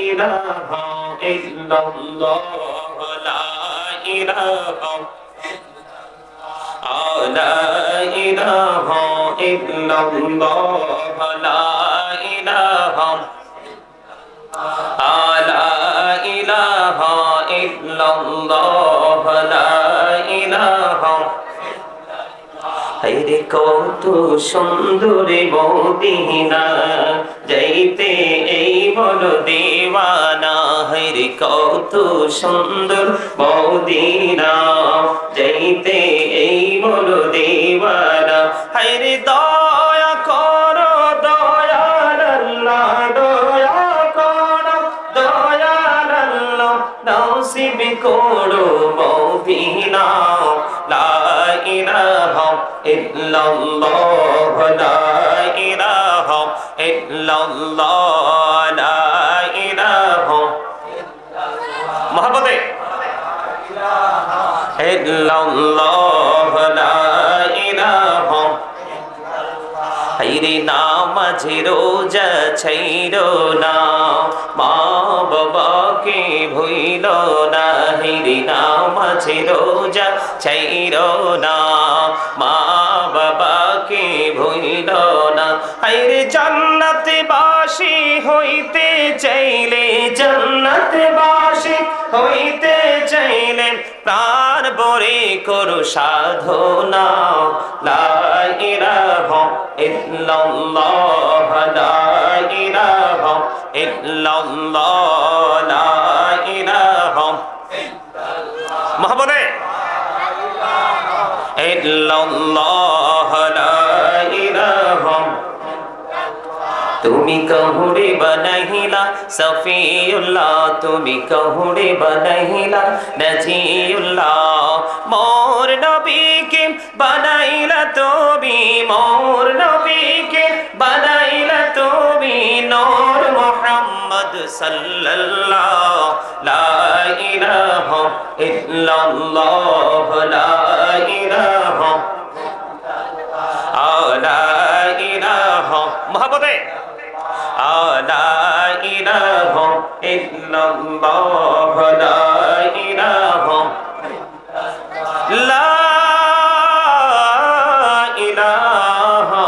ইলাহা ইল্লাল্লাহ লা ইলাহা لا إله إلا الله لا إله لا إله إلا الله لا إله হায়রে কত সুন্দর মদিনা যাইতে এই বড় দিওয়ানা হায়রে কত সুন্দর মদিনা যাইতে এই বড় দিওয়ানা হায়রে দয়া করো দয়াল আল্লাহ দয়া করো দয়াল আল্লাহ নসিব করো মদিনা লা ইলাহা ইল্লাল্লাহ লা ইলাহা ইল্লাল্লাহ লা ইলাহা মহব্বতে ইল্লাল্লাহ লা ইলাহা হায়রে নামাজে রোজা ছাইরো না মা বাবাকে ভুইলো না হায়রে নামাজে রোজা ছাইরো না মা বাবাকে ভুইলো না হায়রে জান্নাতবাসী হইতে চাইলে জান্নাতবাসী হইতে চাইলে প্রাণ ভরে করো সাধনা লা ইলাহা ইল্লাল্লাহ লা ইলাহা ইল্লাল্লাহ লা ইলাহা মহব্বতে ইল্লাল্লাহ লা ইলাহা তুমি কহুরে বনাইলা সফিউল্লাহ তুমি কহুরে বনাইলা নজিউল্লাহ মোর নবীকে বানাইলা তুমি মোর নবীকে বানাইলা তুমি নূর মুহাম্মদ সাল্লাল্লাহ লা ইলাহা ইল্লাল্লাহ লা ইলাহা লা ইলাহা মহব্বতে লা ইলাহা ইল্লাল্লাহ লা ইলাহা লা ইলাহা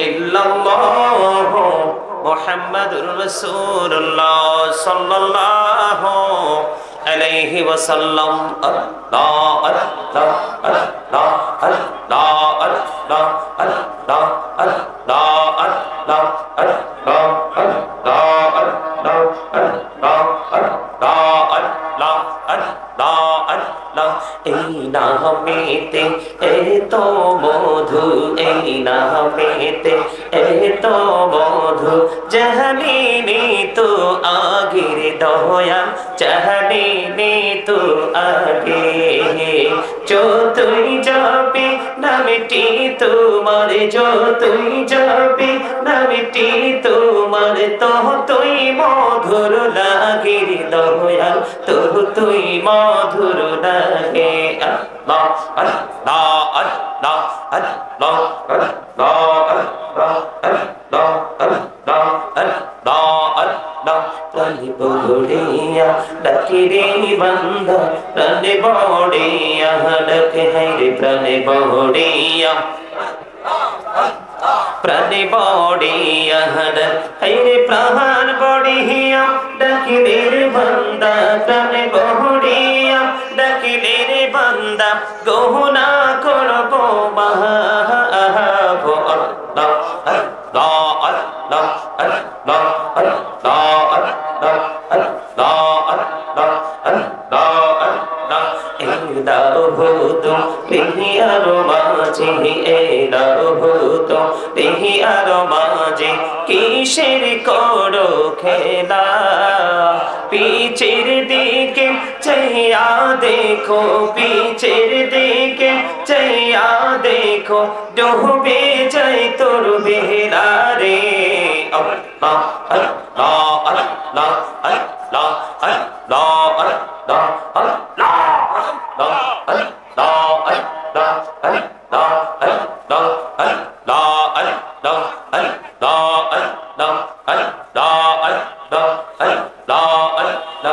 ইল্লাল্লাহ মুহাম্মাদুর রাসূলুল্লাহ সাল্লাল্লাহু আলাইহি ওয়াসাল্লাম আল্লাহ আল্লাহ আল্লাহ আল্লাহ আল্লাহ আল্লাহ আল্লাহ আল্লাহ আল্লাহ আল্লাহ আল্লাহ আল্লাহ আল্লাহ আল্লাহ আল্লাহ আল্লাহ এই নামেতে এত মধু এই নামেতে এত মধু জাহালিনি তো আগের দয়া জাহালিনি তো আগে যতই যাবে নামটি তোমার যতই যাবে নামটি তোমার ততই মধুর লাগে দয়া ততই মধুর লাগে আল্লাহ আল্লাহ আল্লাহ আল্লাহ আল্লাহ আল্লাহ আল্লাহ আল্লাহ আল্লাহ প্রাণে বড়িয়া ডাকে রে বান্দা প্রাণে বড়িয়া ডাকে হায়রে প্রাণে বড়িয়া প্রাণে বড়িয়া হায়রে প্রাণ বড়িয়া ডাকিলে রে বান্দা প্রাণে বড়িয়া ডাকিলে রে বান্দা গহনা করব মাহবো আল্লাহ আল্লাহ আল্লাহ আল্লাহ আল্লাহ আল্লাহ আল্লাহ আল্লাহ আল্লাহ আল্লাহ এলাহুতু বিহিয়ার মাঝে এলাহুতু বিহিয়ার মাঝে কিসের করো খেলা পিছের দিকে চাইয়া দেখো পিছের দিকে চাইয়া দেখো ডুবে যাই তোর বেলা রে আল্লাহ আল্লাহ আল্লাহ আল্লাহ আল্লাহ আল্লাহ আল্লাহ আল্লাহ আল্লাহ আল্লাহ আল্লাহ আল্লাহ আল্লাহ আল্লাহ আল্লাহ আল্লাহ আল্লাহ আল্লাহ